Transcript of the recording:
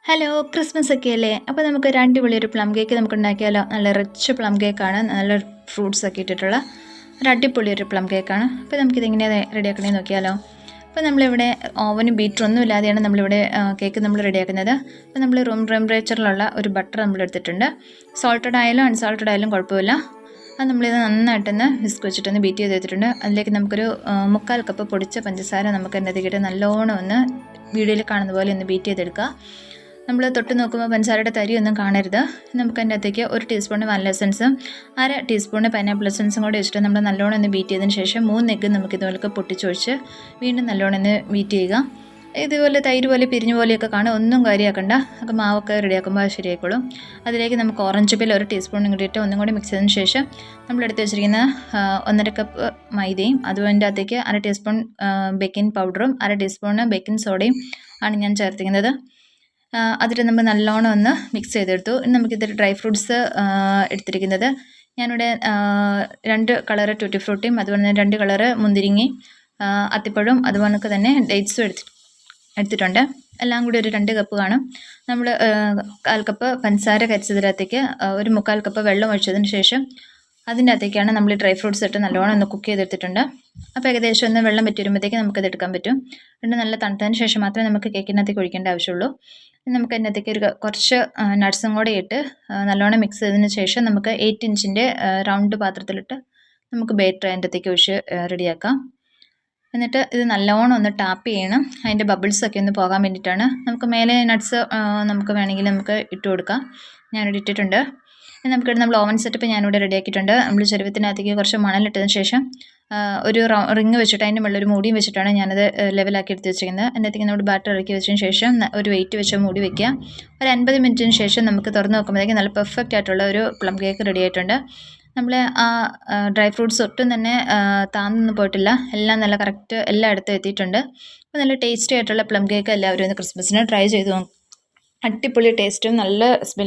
Hello Christmas ഒക്കെ അല്ലേ? അപ്പോൾ നമുക്ക് ഒരു അടിപൊളി ഒരു പ്ലം കേക്ക് നമുക്ക് ഉണ്ടാക്കിയാലോ? നല്ല റിച്ച് പ്ലം കേക്കാണ്, നല്ല ഫ്രൂട്ട്സ് ഒക്കെ ഇട്ടിട്ടുള്ള ഒരു അടിപൊളി ഒരു പ്ലം കേക്കാണ്. അപ്പോൾ നമുക്കിതെങ്ങനെ റെഡിയാക്കണമെന്ന് നോക്കിയാലോ? അപ്പോൾ നമ്മളിവിടെ ഓവനും ബീറ്ററൊന്നും ഇല്ലാതെയാണ് നമ്മളിവിടെ കേക്ക് നമ്മൾ റെഡിയാക്കുന്നത്. അപ്പോൾ നമ്മൾ റൂം ടെമ്പറേച്ചറിലുള്ള ഒരു ബട്ടർ നമ്മൾ എടുത്തിട്ടുണ്ട്. സോൾട്ടഡ് ആയാലും അൺസോൾട്ടഡ് ആയാലും കുഴപ്പമില്ല. അത് നമ്മളിത് നന്നായിട്ടൊന്ന് വിസ്ക് വെച്ചിട്ടൊന്ന് ബീറ്റ് ചെയ്ത് വെച്ചിട്ടുണ്ട്. അതിലേക്ക് നമുക്കൊരു 3/4 കപ്പ് പൊടിച്ച പഞ്ചസാര നമുക്ക് അതിനകത്തേക്കിട്ട് നല്ലോണം ഒന്ന് വീഡിയോയിൽ കാണുന്ന പോലെ ഒന്ന് ബീറ്റ് ചെയ്തെടുക്കുക. നമ്മൾ തൊട്ട് നോക്കുമ്പോൾ പഞ്ചസാരയുടെ തരിയൊന്നും കാണരുത്. നമുക്ക് അതിൻ്റെ അകത്തേക്ക് 1 ടീസ്പൂൺ വാനില എസൻസും 1/2 ടീസ്പൂൺ പൈനാപ്പിൾ എസൻസും കൂടെ വെച്ചിട്ട് നമ്മൾ നല്ലോണം ഒന്ന് ബീറ്റ് ചെയ്തതിന് ശേഷം 3 എഗ്ഗ് നമുക്ക് ഇതുപോലെ പൊട്ടിച്ചൊഴിച്ച് വീണ്ടും നല്ലോണം ഒന്ന് ബീറ്റ് ചെയ്യുക. ഇതുപോലെ തൈര് പോലെ പിരിഞ്ഞ പോലെയൊക്കെ കാണും, ഒന്നും കാര്യമാക്കണ്ട. അപ്പോൾ മാവൊക്കെ റെഡിയാക്കുമ്പോൾ അത് ശരിയായിക്കോളും. അതിലേക്ക് നമുക്ക് ഓറഞ്ച് പിൽ 1 ടീസ്പൂൺ ഇട്ടിട്ട് ഒന്നും കൂടി മിക്സ് ചെയ്തതിന് ശേഷം നമ്മളെടുത്ത് വെച്ചിരിക്കുന്ന 1.5 കപ്പ് മൈദയും അതിൻ്റെ അകത്തേക്ക് 1/2 ടീസ്പൂൺ ബേക്കിംഗ് പൗഡറും 1/2 ടീസ്പൂൺ ബേക്കിംഗ് സോഡയും ആണ് ഞാൻ ചേർത്തിരിക്കുന്നത്. അതിട്ട് നമ്മൾ നല്ലോണം ഒന്ന് മിക്സ് ചെയ്തെടുത്തു. ഇനി നമുക്കിതിൽ ഡ്രൈ ഫ്രൂട്ട്സ് എടുത്തിരിക്കുന്നത് ഞാനിവിടെ 2 കളറ് ട്യൂട്ടി ഫ്രൂട്ടിയും അതുപോലെ തന്നെ 2 കളറ് മുന്തിരിങ്ങയും അത്തിപ്പഴവും അതുപോലെ തന്നെ ഡേറ്റ്സും എടുത്തിട്ടുണ്ട്. എല്ലാം കൂടി ഒരു 2 കപ്പ് കാണും. നമ്മൾ 1/4 കപ്പ് പഞ്ചസാര കരിച്ചതിനകത്തേക്ക് ഒരു 3/4 കപ്പ് വെള്ളം ഒഴിച്ചതിന് ശേഷം അതിൻ്റെ അകത്തേക്കാണ് നമ്മൾ ഡ്രൈ ഫ്രൂട്ട്സ് ഇട്ട് നല്ലോണം ഒന്ന് കുക്ക് ചെയ്തെടുത്തിട്ടുണ്ട്. അപ്പോൾ ഏകദേശം ഒന്ന് വെള്ളം പറ്റി വരുമ്പോഴത്തേക്ക് നമുക്കത് എടുക്കാൻ പറ്റും. പിന്നെ നല്ല തണുത്തതിന് ശേഷം മാത്രമേ നമുക്ക് കേക്കിനകത്തേക്ക് ഒഴിക്കേണ്ട ആവശ്യമുള്ളൂ. നമുക്ക് അതിനകത്തേക്ക് കുറച്ച് നട്ട്സും കൂടെ ഇട്ട് നല്ലോണം മിക്സ് ചെയ്തതിന് ശേഷം നമുക്ക് 8 ഇഞ്ചിൻ്റെ റൗണ്ട് പാത്രത്തിലിട്ട് നമുക്ക് ബേറ്റർ അതിൻ്റെ അകത്തേക്ക് ഒഴിച്ച് റെഡിയാക്കാം. എന്നിട്ട് ഇത് നല്ലോണം ഒന്ന് ടാപ്പ് ചെയ്യണം, അതിൻ്റെ ബബിൾസൊക്കെ ഒന്ന് പോകാൻ വേണ്ടിയിട്ടാണ്. നമുക്ക് മേലെ നട്ട്സ് നമുക്ക് വേണമെങ്കിൽ നമുക്ക് ഇട്ട് കൊടുക്കാം. ഞാനിവിടെ ഇട്ടിട്ടുണ്ട്. നമ്മൾ ഓവൻ സെറ്റപ്പ് ഞാനിവിടെ റെഡിയാക്കിയിട്ടുണ്ട്. നമ്മൾ ചെരുവത്തിനകത്തേക്ക് കുറച്ച് മണലിട്ടതിന് ശേഷം ഒരു റിങ് വെച്ചിട്ട് അതിൻ്റെ മുകളിൽ ഒരു മൂടിയും വെച്ചിട്ടാണ് ഞാനത് ലെവലാക്കി എടുത്ത് വെച്ചിരിക്കുന്നത്. അതിനകത്തേക്ക് നമ്മൾ ബാറ്റർ ഇറക്കി വെച്ചതിന് ശേഷം ഒരു വെയിറ്റ് വെച്ച് മൂടി വയ്ക്കുക. ഒരു 50 മിനിറ്റിന് ശേഷം നമുക്ക് തുറന്ന് നോക്കുമ്പോഴത്തേക്ക് നല്ല പെർഫെക്റ്റ് ആയിട്ടുള്ള ഒരു പ്ലം കേക്ക് റെഡി ആയിട്ടുണ്ട്. നമ്മൾ ആ ഡ്രൈ ഫ്രൂട്ട്സ് ഒട്ടും തന്നെ താന്നൊന്നും പോയിട്ടില്ല, എല്ലാം നല്ല കറക്റ്റ് എല്ലായിടത്തും എത്തിയിട്ടുണ്ട്. അപ്പോൾ നല്ല ടേസ്റ്റി ആയിട്ടുള്ള പ്ലം കേക്ക് എല്ലാവരും ഒന്ന് ക്രിസ്മസിന് ട്രൈ ചെയ്തു നോക്കും. അടിപൊളി ടേസ്റ്റും നല്ല സ്മെൽ